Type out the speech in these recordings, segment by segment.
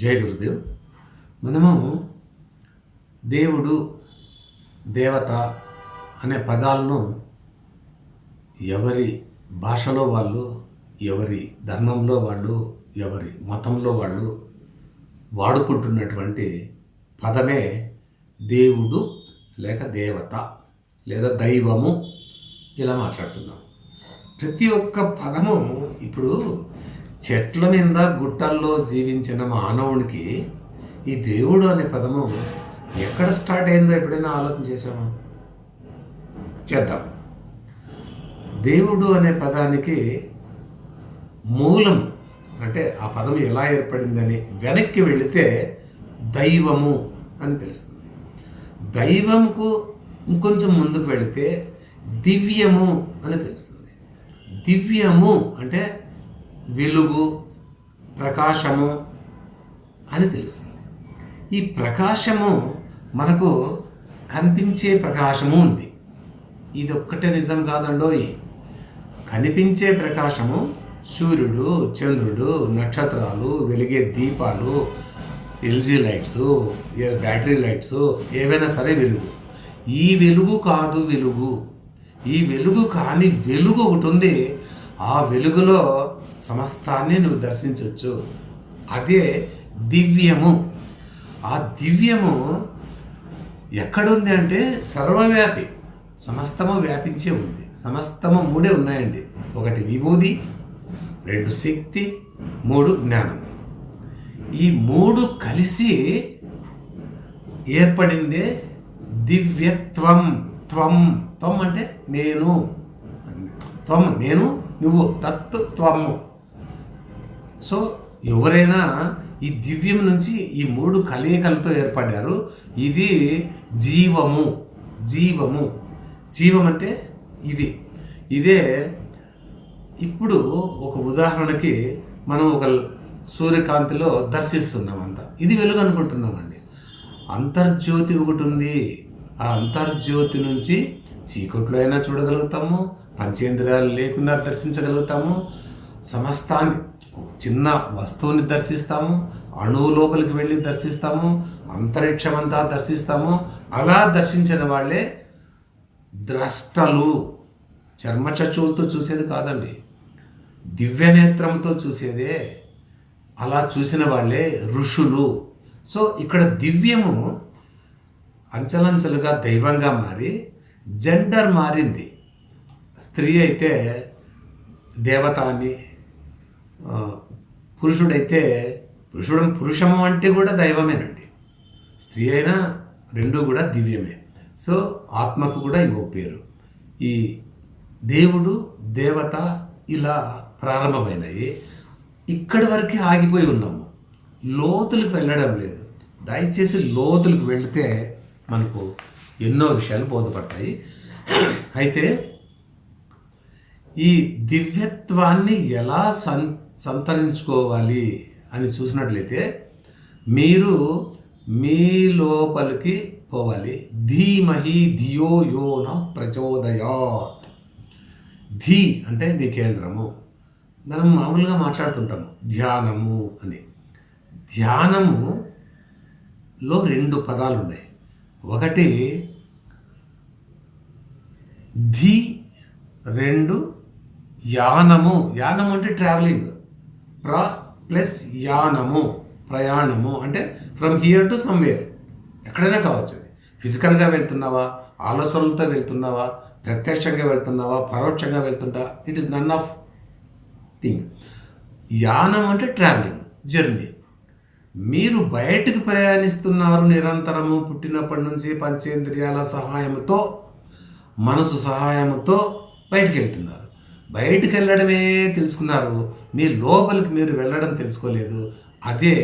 జై గురుదేవ్. మనము దేవుడు, దేవత అనే పదాలను ఎవరి భాషలో వాళ్ళు, ఎవరి ధర్మంలో వాళ్ళు, ఎవరి మతంలో వాళ్ళు వాడుకుంటున్నటువంటి పదమే దేవుడు లేక దేవత లేదా దైవము. ఇలా మాట్లాడుతున్నాం. ప్రతి ఒక్క పదము ఇప్పుడు చెట్ల మీద గుట్టల్లో జీవించిన మానవునికి ఈ దేవుడు అనే పదము ఎక్కడ స్టార్ట్ అయిందో ఎప్పుడైనా ఆలోచన చేసామా? చేద్దాం. దేవుడు అనే పదానికి మూలం అంటే ఆ పదం ఎలా ఏర్పడిందని వెనక్కి వెళితే దైవము అని తెలుస్తుంది. దైవంకు ఇంకొంచెం ముందుకు వెళితే దివ్యము అని తెలుస్తుంది. దివ్యము అంటే వెలుగు, ప్రకాశము అని తెలుస్తుంది. ఈ ప్రకాశము మనకు కనిపించే ప్రకాశము ఉంది. ఇది ఒక్కటే నిజం కాదండోయ్. కనిపించే ప్రకాశము సూర్యుడు, చంద్రుడు, నక్షత్రాలు, వెలిగే దీపాలు, ఎల్జీ లైట్స్, బ్యాటరీ లైట్స్, ఏవైనా సరే వెలుగు. ఈ వెలుగు కాదు వెలుగు. ఈ వెలుగు కాని వెలుగు ఒకటి ఉంది. ఆ వెలుగులో సమస్తాన్ని నువ్వు దర్శించవచ్చు. అదే దివ్యము. ఆ దివ్యము ఎక్కడుంది అంటే సర్వవ్యాపి, సమస్తము వ్యాపించే ఉంది. సమస్తము మూడే ఉన్నాయండి. ఒకటి విభూది, రెండు శక్తి, మూడు జ్ఞానం. ఈ మూడు కలిసి ఏర్పడిందే దివ్యత్వం. త్వం త్వం అంటే నేను, త్వం నేను, నువ్వు, తత్ త్వము. సో ఎవరైనా ఈ దివ్యం నుంచి ఈ మూడు కలయికలతో ఏర్పడ్డారు. ఇది జీవము. జీవము జీవం అంటే ఇదే. ఇప్పుడు ఒక ఉదాహరణకి మనం ఒక సూర్యకాంతిలో దర్శిస్తున్నాం. అంతా ఇది వెలుగు అనుకుంటున్నామండి. అంతర్జ్యోతి ఒకటి ఉంది. ఆ అంతర్జ్యోతి నుంచి చీకట్లో అయినా చూడగలుగుతాము, పంచేంద్రియాలు లేకుండా దర్శించగలుగుతాము, సమస్తాన్ని, చిన్న వస్తువుని దర్శిస్తాము, అణువు లోపలికి వెళ్ళి దర్శిస్తాము, అంతరిక్షం అంతా దర్శిస్తాము. అలా దర్శించిన వాళ్ళే ద్రష్టలు. చర్మచక్షువులతో చూసేది కాదండి, దివ్యనేత్రంతో చూసేదే. అలా చూసిన వాళ్ళే ఋషులు. సో ఇక్కడ దివ్యము అంచెలంచెలుగా దైవంగా మారి జెండర్ మారింది. స్త్రీ అయితే దేవత అని, పురుషుడైతే పురుషము అంటే కూడా దైవమేనండి. స్త్రీ అయినా రెండు కూడా దివ్యమే. సో ఆత్మకు కూడా ఇంకో పేరు. ఈ దేవుడు, దేవత ఇలా ప్రారంభమైనవి. ఇక్కడి వరకే ఆగిపోయి ఉన్నాము. లోతులకు వెళ్ళడం లేదు. దయచేసి లోతులకు వెళితే మనకు ఎన్నో విషయాలు బోధపడతాయి. అయితే ఈ దివ్యత్వాన్ని ఎలా సంతరించుకోవాలి అని చూసినట్లయితే మీరు మీ లోపలికి పోవాలి. ధీమహి ధియో యో న ప్రచోదయాత్. ధీ అంటే నీ కేంద్రము. మనం మామూలుగా మాట్లాడుతుంటాము ధ్యానము అని. ధ్యానములో రెండు పదాలు ఉన్నాయి. ఒకటి ధీ, రెండు యానము. యానము అంటే ట్రావెలింగ్. ప్లస్ యానము ప్రయాణము అంటే ఫ్రమ్ హియర్ టు సమ్వేర్. ఎక్కడైనా కావచ్చు. అది ఫిజికల్గా వెళ్తున్నావా, ఆలోచనలతో వెళ్తున్నావా, ప్రత్యక్షంగా వెళ్తున్నావా, పరోక్షంగా వెళ్తుంటా, it is none of thing. యానం అంటే ట్రావెలింగ్, జర్నీ. మీరు బయటకు ప్రయాణిస్తున్నారు నిరంతరము. పుట్టినప్పటి నుంచి పంచేంద్రియాల సహాయంతో, మనసు సహాయంతో బయటకు వెళ్తున్నారు. బయటకు వెళ్ళడమే తెలుసుకున్నారు, మీ లోపలికి మీరు వెళ్ళడం తెలుసుకోలేదు. అదే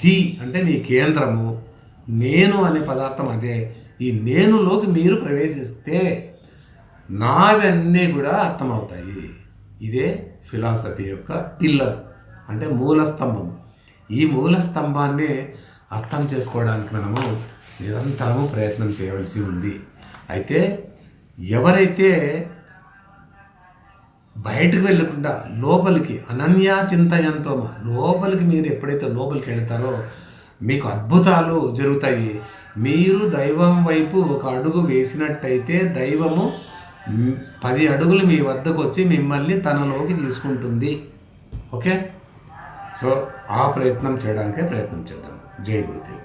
ధీ అంటే మీ కేంద్రము. నేను అనే పదార్థం అదే. ఈ నేనులోకి మీరు ప్రవేశిస్తే నావన్నీ కూడా అర్థమవుతాయి. ఇదే ఫిలాసఫీ యొక్క పిల్లర్ అంటే మూలస్తంభం. ఈ మూలస్తంభాన్ని అర్థం చేసుకోవడానికి మనము నిరంతరము ప్రయత్నం చేయవలసి ఉంది. అయితే ఎవరైతే బయటకు వెళ్ళకుండా లోపలికి అనన్యా చింతయంతోమ లోపలికి మీరు ఎప్పుడైతే లోపలికి వెళ్తారో మీకు అద్భుతాలు జరుగుతాయి. మీరు దైవం వైపు ఒక అడుగు వేసినట్టయితే దైవము 10 అడుగులు మీ వద్దకు వచ్చి మిమ్మల్ని తనలోకి తీసుకుంటుంది. ఓకే, సో ఆ ప్రయత్నం చేయడానికే ప్రయత్నం చేద్దాం. జై గురుదేవ్.